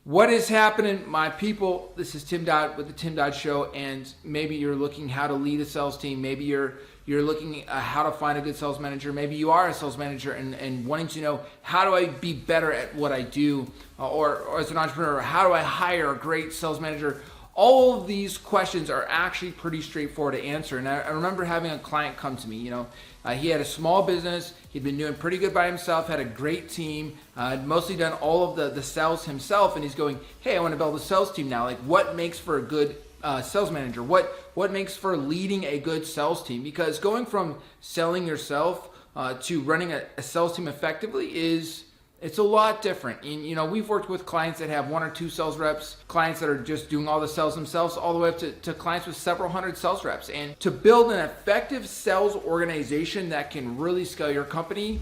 What is happening, my people? This is Tim Dodd with the Tim Dodd Show, and maybe you're looking how to lead a sales team. Maybe you're looking at how to find a good sales manager. Maybe you are a sales manager and wanting to know, how do I be better at what I do? Or as an entrepreneur, how do I hire a great sales manager? All of these questions are actually pretty straightforward to answer. And I remember having a client come to me. He had a small business. He'd been doing pretty good by himself, had a great team, mostly done all of the sales himself. And he's going, hey, I want to build a sales team now. Like, what makes for a good sales manager? What makes for leading a good sales team? Because going from selling yourself to running a sales team effectively it's a lot different. And, we've worked with clients that have 1 or 2 sales reps, clients that are just doing all the sales themselves, all the way up to clients with several hundred sales reps. And to build an effective sales organization that can really scale your company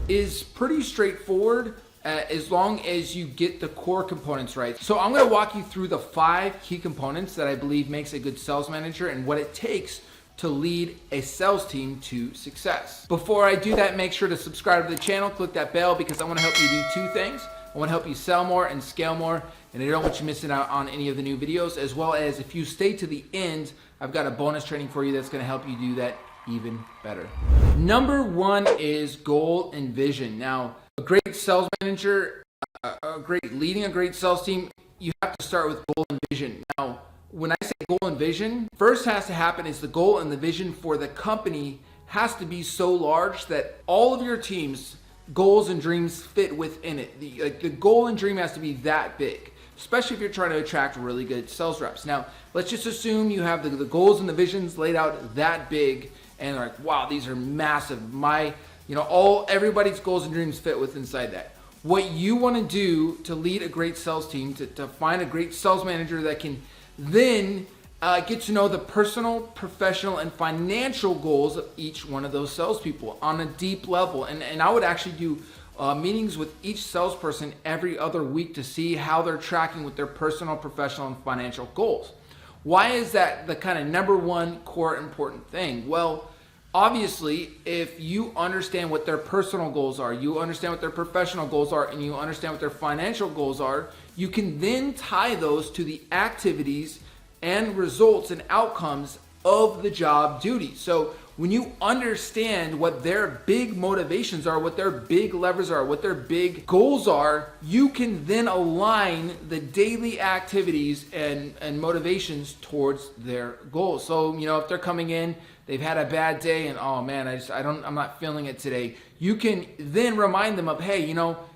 is pretty straightforward, as long as you get the core components right. So I'm going to walk you through the 5 key components that I believe makes a good sales manager and what it takes to lead a sales team to success. Before I do that, make sure to subscribe to the channel, click that bell, because I want to help you do 2 things. I want to help you sell more and scale more, and I don't want you missing out on any of the new videos, as well as if you stay to the end, I've got a bonus training for you that's going to help you do that even better. Number 1 is goal and vision. Now, a great sales manager, leading a great sales team, you have to start with goal and vision. Now, when I say goal and vision, first has to happen is the goal and the vision for the company has to be so large that all of your team's goals and dreams fit within it. The goal and dream has to be that big, especially if you're trying to attract really good sales reps. Now, let's just assume you have the goals and the visions laid out that big, and like, wow, these are massive. Everybody's goals and dreams fit with inside that. What you want to do to lead a great sales team, to find a great sales manager that can then get to know the personal, professional, and financial goals of each one of those salespeople on a deep level. And I would actually do meetings with each salesperson every other week to see how they're tracking with their personal, professional, and financial goals. Why is that the kind of number 1 core important thing? Well, obviously, if you understand what their personal goals are, you understand what their professional goals are, and you understand what their financial goals are, you can then tie those to the activities and results and outcomes of the job duty. So when you understand what their big motivations are, what their big levers are, what their big goals are, you can then align the daily activities and motivations towards their goals. So, if they're coming in, they've had a bad day and, oh man, I'm not feeling it today. You can then remind them of, hey,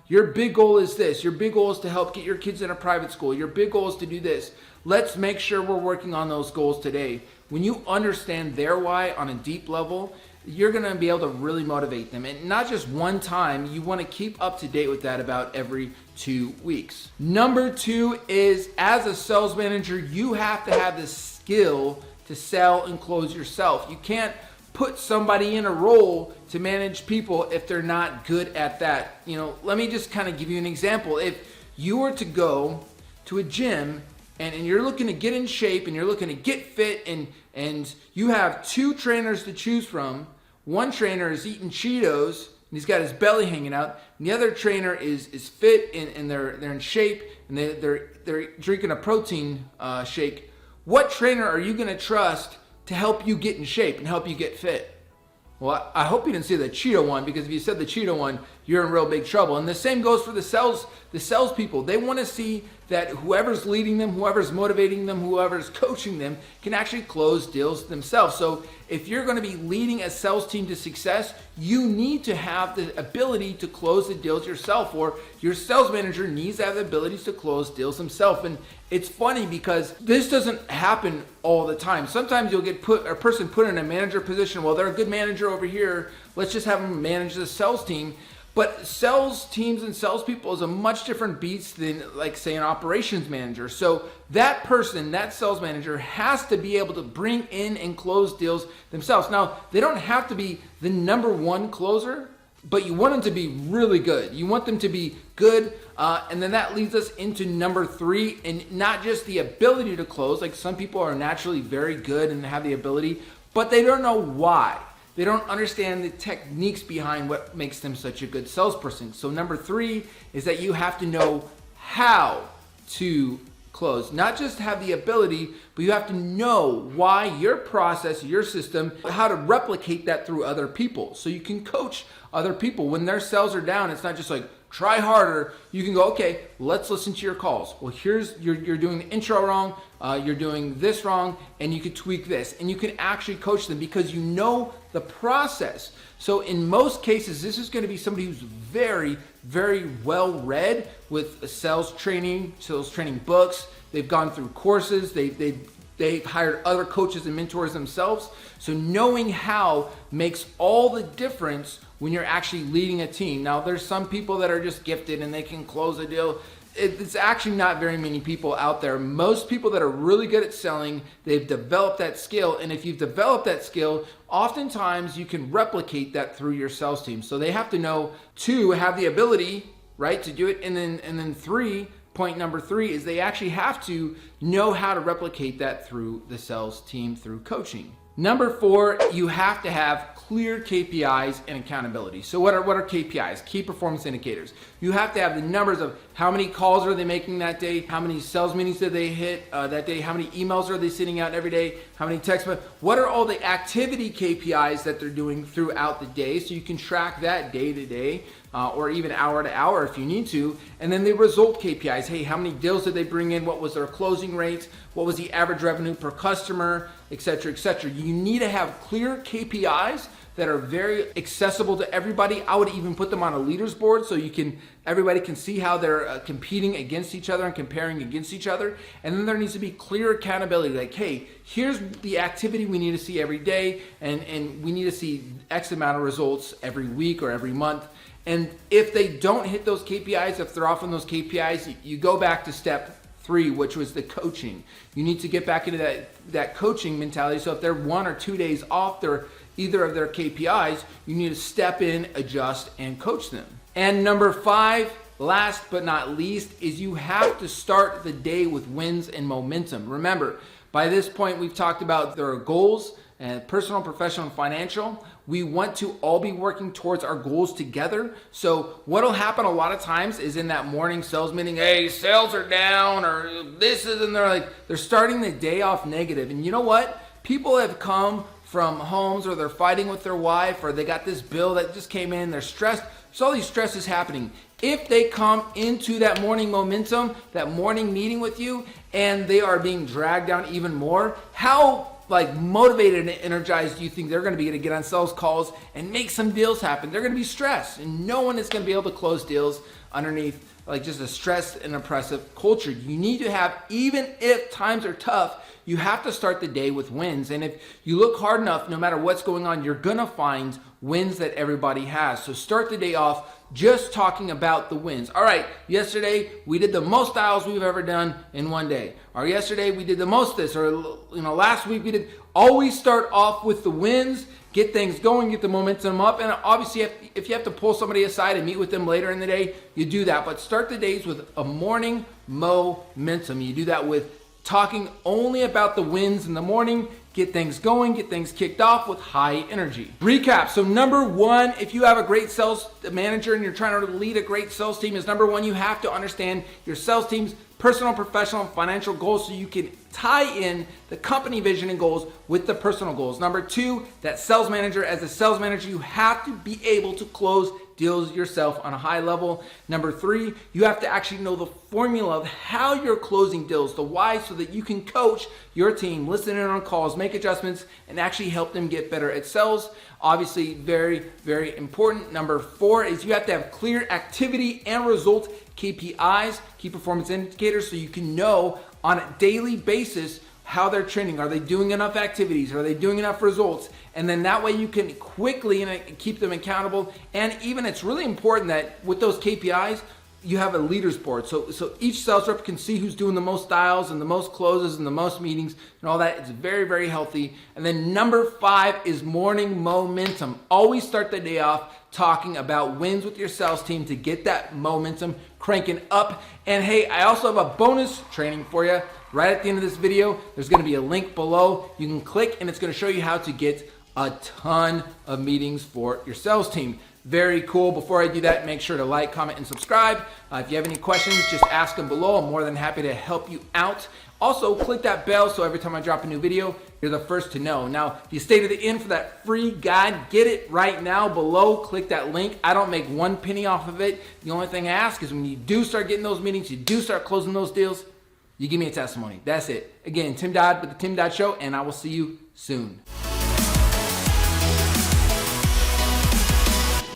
your big goal is this. Your big goal is to help get your kids in a private school. Your big goal is to do this. Let's make sure we're working on those goals today. When you understand their why on a deep level, you're going to be able to really motivate them. And not just one time, you want to keep up to date with that about every 2 weeks. Number 2 is, as a sales manager, you have to have the skill to sell and close yourself. You can't put somebody in a role to manage people if they're not good at that. Let me just kind of give you an example. If you were to go to a gym and you're looking to get in shape and you're looking to get fit and you have 2 trainers to choose from, one trainer is eating Cheetos and he's got his belly hanging out, and the other trainer is fit and they're in shape and they're drinking a protein shake. What trainer are you going to trust to help you get in shape and help you get fit? Well, I hope you didn't say the Cheeto one, because if you said the Cheeto one, you're in real big trouble. And the same goes for the salespeople. They want to see that whoever's leading them, whoever's motivating them, whoever's coaching them can actually close deals themselves. So if you're going to be leading a sales team to success, you need to have the ability to close the deals yourself, or your sales manager needs to have the abilities to close deals himself. And it's funny because this doesn't happen all the time. Sometimes you'll get a person put in a manager position. Well, they're a good manager over here. Let's just have them manage the sales team. But sales teams and salespeople is a much different beast than, like, say, an operations manager. So that person, that sales manager, has to be able to bring in and close deals themselves. Now, they don't have to be the number 1 closer, but you want them to be really good. You want them to be good, and then that leads us into number 3, and not just the ability to close. Like, some people are naturally very good and have the ability, but they don't know why. They don't understand the techniques behind what makes them such a good salesperson. So number 3 is that you have to know how to close. Not just have the ability, but you have to know why your process, your system, how to replicate that through other people. So you can coach other people. When their sales are down, it's not just like, try harder. You can go, okay, let's listen to your calls. Well, you're doing the intro wrong, you're doing this wrong, and you could tweak this. And you can actually coach them because you know the process. So in most cases, this is going to be somebody who's very, very well read with sales training books. They've gone through courses. They've hired other coaches and mentors themselves. So knowing how makes all the difference when you're actually leading a team. Now, there's some people that are just gifted and they can close a deal. It's actually not very many people out there. Most people that are really good at selling, they've developed that skill. And if you've developed that skill, oftentimes you can replicate that through your sales team. So they have to know, two, have the ability, right, to do it. And then three, point number three is they actually have to know how to replicate that through the sales team through coaching. Number four, you have to have clear KPIs and accountability. So what are KPIs? Key performance indicators. You have to have the numbers of how many calls are they making that day, how many sales meetings did they hit that day, how many emails are they sending out every day, how many texts, what are all the activity KPIs that they're doing throughout the day, so you can track that day to day. Or even hour to hour if you need to. And then the result KPIs. Hey, how many deals did they bring in? What was their closing rates? What was the average revenue per customer, et cetera, et cetera. You need to have clear KPIs that are very accessible to everybody. I would even put them on a leaders board so everybody can see how they're competing against each other and comparing against each other. And then there needs to be clear accountability. Like, hey, here's the activity we need to see every day, and we need to see X amount of results every week or every month. And if they don't hit those KPIs, if they're off on those KPIs, you go back to step 3, which was the coaching. You need to get back into that coaching mentality. So if they're 1 or 2 days off either of their KPIs, you need to step in, adjust, and coach them. And number 5, last but not least, is you have to start the day with wins and momentum. Remember, by this point, we've talked about there are goals, and personal, professional, and financial. We want to all be working towards our goals together. So what'll happen a lot of times is in that morning sales meeting, hey, sales are down, or this is, and they're starting the day off negative. And you know what? People have come from homes, or they're fighting with their wife, or they got this bill that just came in, they're stressed. There's all these stresses happening. If they come into that morning momentum, that morning meeting with you, and they are being dragged down even more, how motivated and energized do you think they're going to be to get on sales calls and make some deals happen? They're going to be stressed, and no one is going to be able to close deals underneath just a stressed and oppressive culture. You need to have, even if times are tough, you have to start the day with wins. And if you look hard enough, no matter what's going on, you're going to find wins that everybody has. So start the day off just talking about the wins. All right, yesterday we did the most dials we've ever done in one day. Or yesterday we did the most this, or last week we did. Always start off with the wins, get things going, get the momentum up. And obviously if you have to pull somebody aside and meet with them later in the day, you do that. But start the days with a morning momentum. You do that with talking only about the wins in the morning, get things going, get things kicked off with high energy. Recap. So number 1, if you have a great sales manager and you're trying to lead a great sales team, is number 1, you have to understand your sales team's personal, professional, and financial goals so you can tie in the company vision and goals with the personal goals. Number 2, that sales manager, as a sales manager, you have to be able to close deals yourself on a high level. Number 3, you have to actually know the formula of how you're closing deals, the why, so that you can coach your team, listen in on calls, make adjustments, and actually help them get better at sales. Obviously, very, very important. Number 4 is you have to have clear activity and result KPIs, key performance indicators, so you can know on a daily basis how they're trending. Are they doing enough activities? Are they doing enough results? And then that way you can quickly keep them accountable. And even it's really important that with those KPIs, you have a leaders board. So each sales rep can see who's doing the most dials and the most closes and the most meetings and all that. It's very, very healthy. And then number 5 is morning momentum. Always start the day off talking about wins with your sales team to get that momentum cranking up. And hey, I also have a bonus training for you right at the end of this video. There's going to be a link below. You can click and it's going to show you how to get a ton of meetings for your sales team. Very cool. Before I do that, make sure to like, comment, and subscribe. If you have any questions, just ask them below. I'm more than happy to help you out. Also, click that bell so every time I drop a new video, you're the first to know. Now, if you stay to the end for that free guide, get it right now below. Click that link. I don't make 1 penny off of it. The only thing I ask is when you do start getting those meetings, you do start closing those deals, you give me a testimony. That's it. Again, Tim Dodd with the Tim Dodd Show, and I will see you soon.